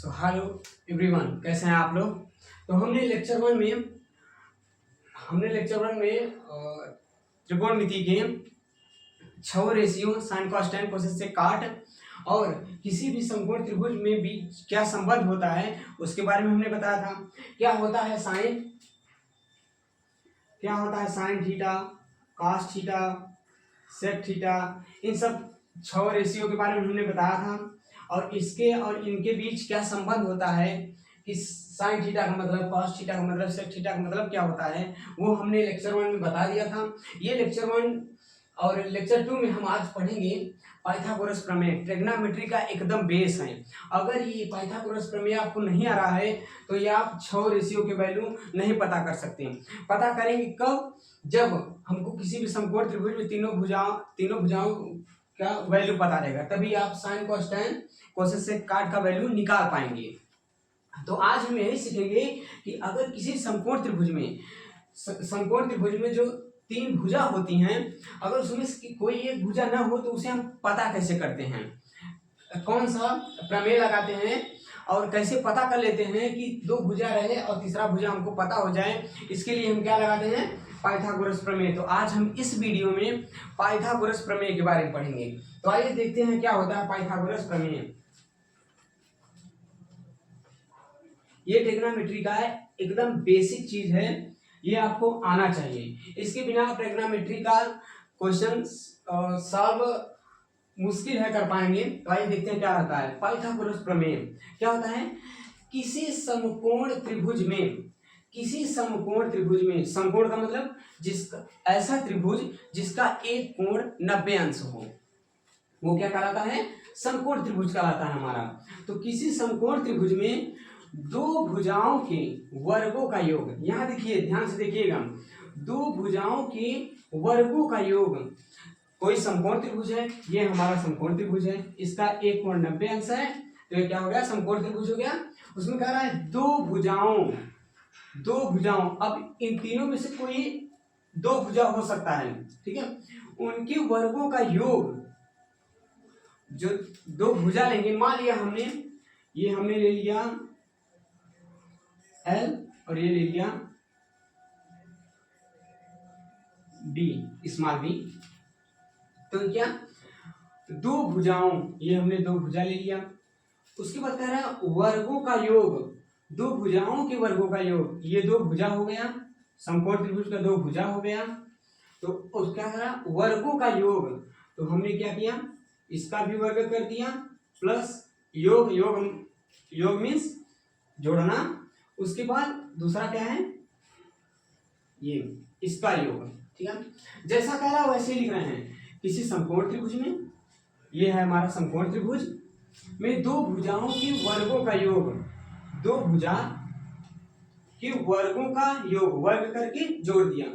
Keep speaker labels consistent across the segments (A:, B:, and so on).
A: Hello everyone, कैसे हैं आप लोग। तो हमने लेक्चर वन में त्रिकोणमिति के छह ratio sign cos tan cosec से काट और किसी भी समकोण त्रिभुज में भी क्या संबंध होता है उसके बारे में हमने बताया था। क्या होता है sine theta, cos theta, sec theta, इन सब छह रेशियो के बारे में हमने बताया था। और इसके और इनके बीच क्या संबंध होता है कि साइन थीटा का मतलब, कॉस थीटा का मतलब, सेक थीटा का मतलब क्या होता है, वो हमने लेक्चर वन में बता दिया था। ये लेक्चर वन और लेक्चर टू में हम आज पढ़ेंगे पाइथागोरस प्रमेय। ट्रिग्नोमेट्री का एकदम बेस है। अगर ये पाइथागोरस प्रमेय आपको नहीं आ रहा है तो ये आप छह रेशियो के वैल्यू नहीं पता कर सकते। पता करेंगे कब? जब हमको किसी भी समकोण त्रिभुज में तीनों भुजाओं का वैल्यू पता रहेगा, तभी आप sine cos tan cosec sec cot का वैल्यू निकाल पाएंगे। तो आज हम यही सीखेंगे कि अगर किसी समकोण त्रिभुज में जो तीन भुजा होती हैं, अगर उसमें कोई एक भुजा ना हो तो उसे हम पता कैसे करते हैं, कौन सा प्रमेय लगाते हैं और कैसे पता कर लेते हैं कि दो भुजा रहे और तीसरा भुजा हमको पता हो जाए। इसके लिए हम क्या लगाते हैं? पाइथागोरस प्रमेय। तो आज हम इस वीडियो में पाइथागोरस प्रमेय के बारे में पढ़ेंगे। तो आइए देखते हैं क्या होता है पाइथागोरस प्रमेय। ये ट्रिग्नोमेट्री का एकदम बेसिक चीज है, ये आपको आना चाहिए। इसके बिना ट्रिग्नोमेट्री का क्वेश्चन सॉल्व मुश्किल है कर पाएंगे। तो आइए देखते हैं क्या होता है पाइथागोरस प्रमेय। क्या होता है? किसी समकोण त्रिभुज में, समकोण का मतलब जिसका ऐसा त्रिभुज जिसका एक कोण 90 अंश हो, वो क्या कहलाता है? समकोण त्रिभुज कहलाता है हमारा। तो किसी समकोण त्रिभुज में दो भुजाओं के वर्गों का योग, यहां देखिए, ध्यान से देखिएगा, दो भुजाओं के वर्गों का योग। कोई समकोण त्रिभुज है, ये हमारा समकोण त्रिभुज है, इसका एक कोण 90 अंश है, तो ये क्या हो गया? समकोण त्रिभुज हो गया। उसमें कह रहा है दो भुजाओं, अब इन तीनों में से कोई दो भुजा हो सकता है, ठीक है, उनके वर्गों का योग, जो दो भुजा लेंगे, मान लिया हमने ले लिया L और ये ले लिया B, स्मॉल b। तो क्या दो भुजाओं, ये हमने दो भुजा ले लिया। उसके बाद कह रहा है वर्गों का योग, दो भुजाओं के वर्गों का योग, ये दो भुजा हो गया, समकोण त्रिभुज का दो भुजा हो गया। तो उसका कह रहा वर्गों का योग, तो हमने क्या किया? इसका भी वर्ग कर दिया प्लस योग मीन्स जोड़ना। उसके बाद दूसरा क्या है? ये इसका योग, ठीक है। जैसा कह रहा वैसे लिख रहे हैं। किसी समकोण त्रिभुज में, ये है हमारा समकोण त्रिभुज में दो भुजाओं के वर्गों का योग, दो भुजा के वर्गों का योग वर्ग करके जोड़ दिया।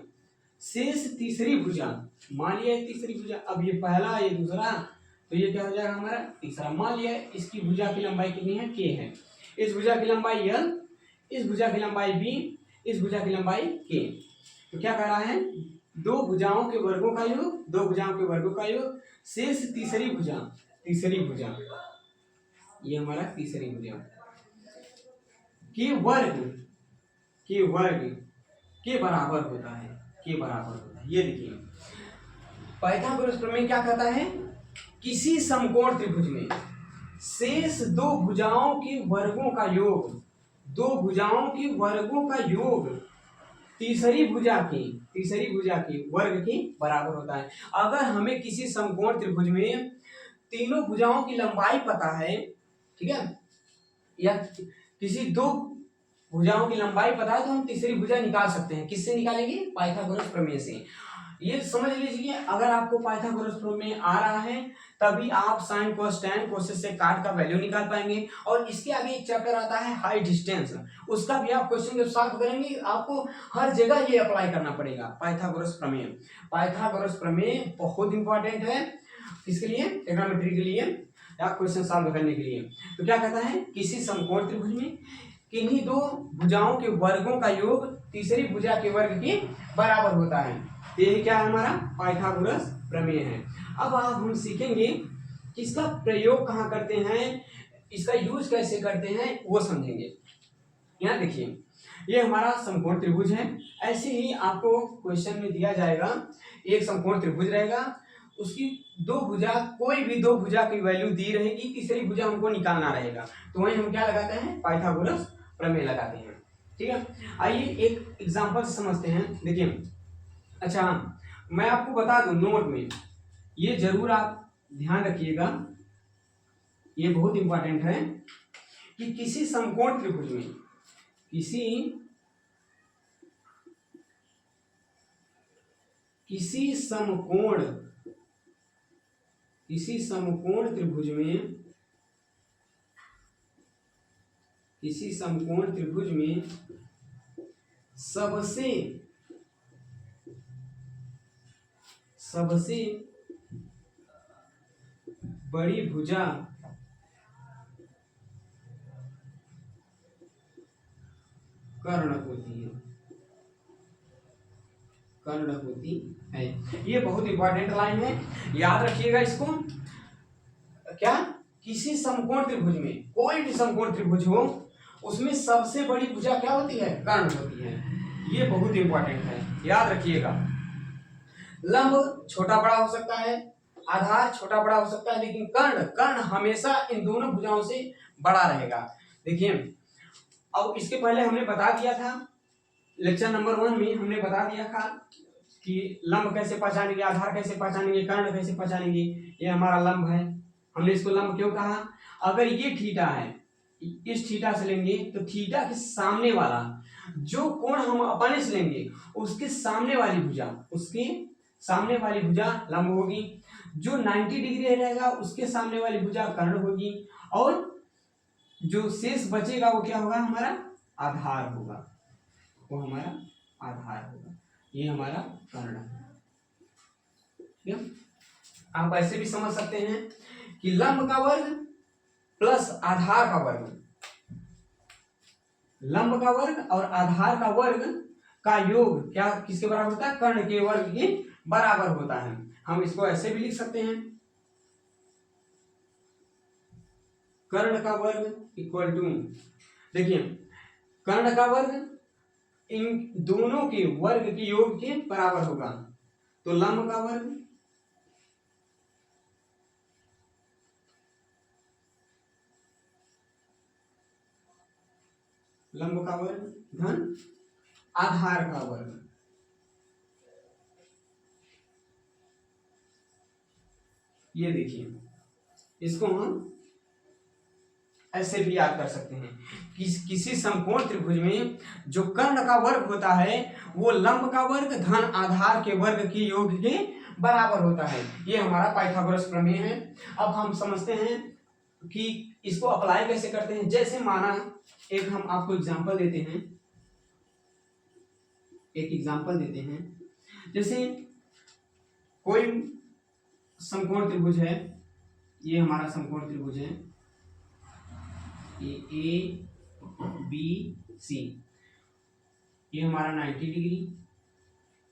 A: शेष तीसरी भुजा, मान लिया तीसरी भुजा, अब ये पहला ये दूसरा, तो ये क्या हो जाएगा हमारा? तीसरा। मान लिया इसकी भुजा की लंबाई कितनी है? k है। इस भुजा की लंबाई l, इस भुजा की लंबाई b, इस भुजा की लंबाई k। तो क्या कह रहा है? दो भुजाओं के वर्गों का योग, शेष तीसरी भुजा, ये हमारा तीसरी भुजा के वर्ग के बराबर होता है, ये देखिए पाइथागोरस प्रमेय क्या कहता है? किसी समकोण त्रिभुज में शेष दो भुजाओं के वर्गों का योग, तीसरी भुजा के वर्ग के बराबर होता है। अगर हमें किसी समकोण त्रिभुज में तीनों भुजाओं की लंबाई पता है, ठीक है, या किसी दो भुजाओं की लंबाई पता है, तो हम तीसरी भुजा निकाल सकते हैं। किससे निकालेंगे? पाइथागोरस प्रमेय से। ये समझ लीजिए, अगर आपको पाइथागोरस प्रमेय आ रहा है तभी आप sine cos tan cosec sec cot का वैल्यू निकाल पाएंगे। और इसके आगे एक चैप्टर आता है हाई डिस्टेंस, उसका भी आप क्वेश्चन जब सॉल्व करेंगे आपको हर जगह ये अप्लाई करना पड़ेगा। पाइथागोरस प्रमेय बहुत इंपॉर्टेंट है, किसके लिए? ट्रिग्नोमेट्री के लिए या क्वेश्चन सॉल्व करने के लिए। तो क्या कहता है? किसी समकोण त्रिभुज में किन्हीं दो भुजाओं के वर्गों का योग तीसरी भुजा के वर्ग के बराबर होता है। ये क्या है? हमारा पाइथागोरस प्रमेय है। अब हम सीखेंगे कि इसका प्रयोग कहाँ करते हैं। इसका यूज कैसे करते हैं वो समझेंगे। यहाँ देखिए, ये हमारा समकोण त्रिभुज है। ऐसे ही आपको क्वेश्चन में दिया जाएगा, एक समकोण त्रिभुज रहेगा, उसकी दो भुजा, कोई भी दो भुजा की वैल्यू दी रहेगी, तीसरी भुजा हमको निकालना रहेगा। तो वहीं हम क्या लगाते हैं, पाइथागोरस प्रमेय लगाते हैं। ठीक है, आइए एक एग्जांपल से समझते हैं। देखिए, अच्छा मैं आपको बता दूं नोट में, ये जरूर आप ध्यान रखिएगा, ये बहुत इंपॉर्टेंट है कि किसी समकोण त्रिभुज में, किसी समकोण त्रिभुज में सबसे बड़ी भुजा कर्ण होती है। ये बहुत इंपॉर्टेंट लाइन है, याद रखिएगा इसको। क्या, किसी समकोण त्रिभुज में, कोई भी समकोण त्रिभुज हो, उसमें सबसे बड़ी भुजा क्या होती है, कर्ण होती है। ये बहुत इंपॉर्टेंट है, याद रखिएगा। लंब छोटा बड़ा हो सकता है, आधार छोटा बड़ा हो सकता है, लेकिन कर्ण हमेशा इन दोनों भुजाओं से बड़ा रहेगा। देखिए, अब इसके पहले हमने बता दिया था, लेक्चर नंबर 1 में हमने बता दिया था कि लंब कैसे पहचानेंगे, आधार कैसे पहचानेंगे, कर्ण कैसे पहचानेंगे। ये हमारा लंब है, हमने इसको लंब क्यों कहा, अगर ये थीटा है, इस थीटा से लेंगे तो थीटा के सामने वाला जो कोण हम अपने से लेंगे, उसके सामने वाली भुजा लंब होगी। जो 90 डिग्री रहेगा उसके सामने वाली भुजा कर्ण होगी, और जो शेष बचेगा वो क्या होगा, हमारा आधार होगा, वो हमारा आधार होगा। ये हमारा कर्ण है। आप ऐसे भी समझ सकते हैं कि लंब का वर्ग प्लस आधार का वर्ग, लंब का वर्ग और आधार का वर्ग का योग क्या किसके बराबर होता है, कर्ण के वर्ग के बराबर होता है। हम इसको ऐसे भी लिख सकते हैं, कर्ण का वर्ग इक्वल टू, देखिए कर्ण का वर्ग इन दोनों के वर्ग के योग के बराबर होगा। तो लंब का वर्ग धन आधार का वर्ग, ये देखिए, इसको हम ऐसे भी याद कर सकते हैं। किसी समकोण त्रिभुज में जो कर्ण का वर्ग होता है वो लंब का वर्ग धन आधार के वर्ग के योग के बराबर होता है। ये हमारा पाइथागोरस प्रमेय है। अब हम समझते हैं कि इसको अप्लाई कैसे करते हैं। जैसे माना, एक हम आपको एग्जांपल देते हैं, जैसे कोई समकोण त्रिभुज है, ये हमारा समकोण त्रिभुज है, ए बी सी, ये हमारा 90 डिग्री,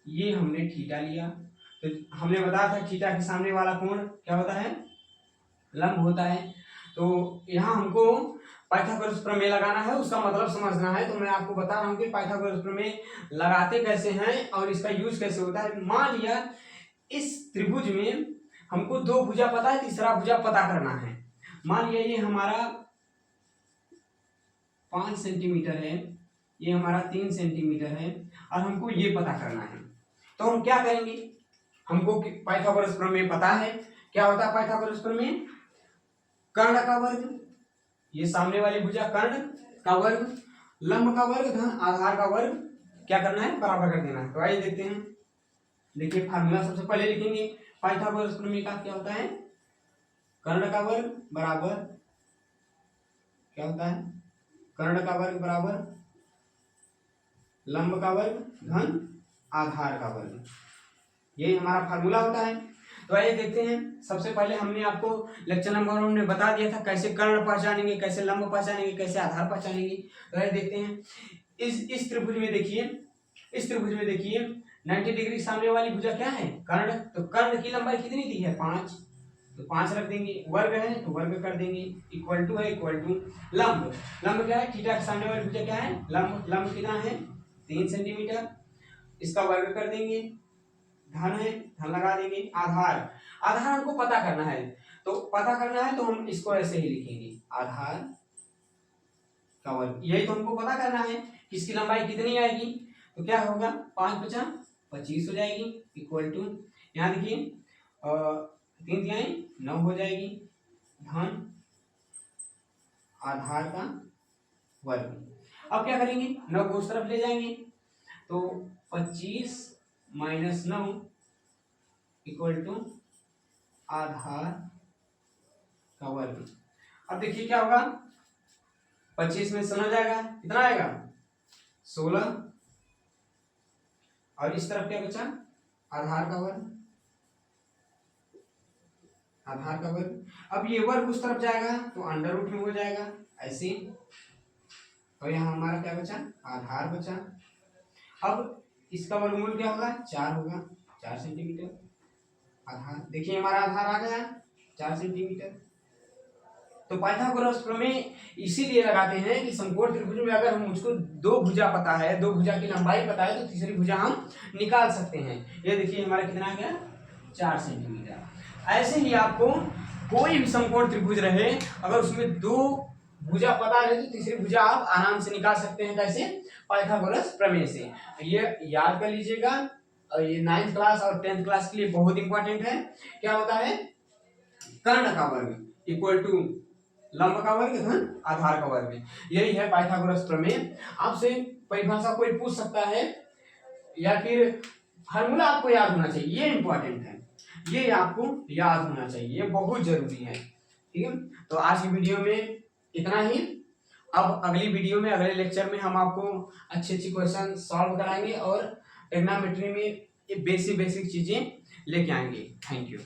A: ये हमने थीटा लिया। तो हमने बताया था थीटा के सामने वाला कोण क्या होता है, लंब होता है। तो यहाँ हमको पाइथागोरस प्रमेय लगाना है, उसका मतलब समझना है। तो मैं आपको बता रहा हूँ कि पाइथागोरस प्रमेय लगाते कैसे हैं और इसका यूज कैसे होता है। मान लिया इस त्रिभुज में हमको दो भुजा पता है, तीसरा भुजा पता करना है। मान लिया ये हमारा 5 सेंटीमीटर है, ये हमारा 3 सेंटीमीटर है, और हमको ये पता करना है। तो हम क्या करेंगे, हमको पाइथागोरस प्रमेय पता है। क्या होता है पाइथागोरस प्रमेय, कर्ण का वर्ग, ये सामने वाली भुजा कर्ण का वर्ग, लंब का वर्ग धन आधार का वर्ग क्या करना है, बराबर कर देना है। तो आइए देखते हैं। देखिए फार्मूला सबसे पहले लिखेंगे पाइथागोरस प्रमेय का। क्या होता है, कर्ण का वर्ग बराबर क्या होता है, कर्ण का वर्ग बराबर लंब का वर्ग धन आधार का वर्ग, यही हमारा फार्मूला होता है। तो आइए देखते हैं। सबसे पहले हमने आपको लेक्चर नंबर 1 में बता दिया था कैसे कर्ण पहचानेंगे, कैसे लंब पहचानेंगे, कैसे आधार पहचानेंगे। तो आइए देखते हैं। इस त्रिभुज में देखिए 90 डिग्री सामने वाली भुजा क्या है, कर्ण। तो कर्ण की लंबाई कितनी दी है, 5। तो 5 रख देंगे, वर्ग है तो वर्ग कर देंगे, इक्वल टू है इक्वल टू लंब। लंब क्या है, थीटा के सामने वाली भुजा क्या है, लंब। लंब कितना है 3 सेंटीमीटर, इसका वर्ग कर देंगे, धन है धन लगा देंगे। आधार, आधार हमको पता करना है, तो पता करना है तो हम इसको ऐसे ही लिखेंगे, आधार का वर्ग। यही तो हमको पता करना है कि इसकी लंबाई कितनी आएगी, तो क्या होगा 5 × 5 = 25 हो जाएगी, इक्वल टू यहाँ देखिए 3 तिहाई 9 हो जाएगी, धन आधार का वर्ग। अब क्या करेंगे, 9 को उस तरफ ले जाएंगे, तो 25 - 9 इक्वल टू आधार का वर्ग। अब देखिए क्या होगा, 25 में 16 जाएगा, कितना आएगा 16, और इस तरफ क्या बचा, आधार का वर्ग, आधार का वर्ग। अब ये वर्ग उस तरफ जाएगा तो अंडर रूट में हो जाएगा ऐसे, और यहाँ हमारा क्या बचा, आधार बचा। अब इसका वर्गमूल क्या होगा, 4 होगा, 4 सेंटीमीटर आधार। देखिए हमारा आधार आ गया 4 सेंटीमीटर। तो पाइथागोरस प्रमेय इसीलिए लगाते हैं कि समकोण त्रिभुज में अगर हम मुझको 2 भुजा पता है, 2 भुजा की लंबाई पता है, तो तीसरी भुजा हम निकाल सकते हैं। ये देखिए हमारा कितना आ गया 4 सेंटीमीटर। ऐसे ही आपको कोई भी समकोण त्रिभुज रहे, अगर उसमें 2 भुजा पता रहे तो तीसरी भुजा आप आराम से निकाल सकते हैं। कैसे, पाइथागोरस प्रमेय से। ये याद कर लीजिएगा, और ये 9th क्लास और 10th क्लास के लिए बहुत इंपॉर्टेंट है। क्या होता है, कर्ण का वर्ग इक्वल टू लंब का वर्ग धन आधार का वर्ग। यही है पाइथागोरस प्रमेय। आपसे परिभाषा कोई पूछ सकता है, या फिर फार्मूला आपको याद होना चाहिए, ये इंपॉर्टेंट है, ये आपको याद होना चाहिए, ये बहुत जरूरी है। ठीक है, तो आज की वीडियो में इतना ही। अब अगली वीडियो में, अगले लेक्चर में हम आपको अच्छे क्वेश्चन सॉल्व कराएंगे और ट्रिग्नोमेट्री में बेसिक चीजें लेके आएंगे। Thank you.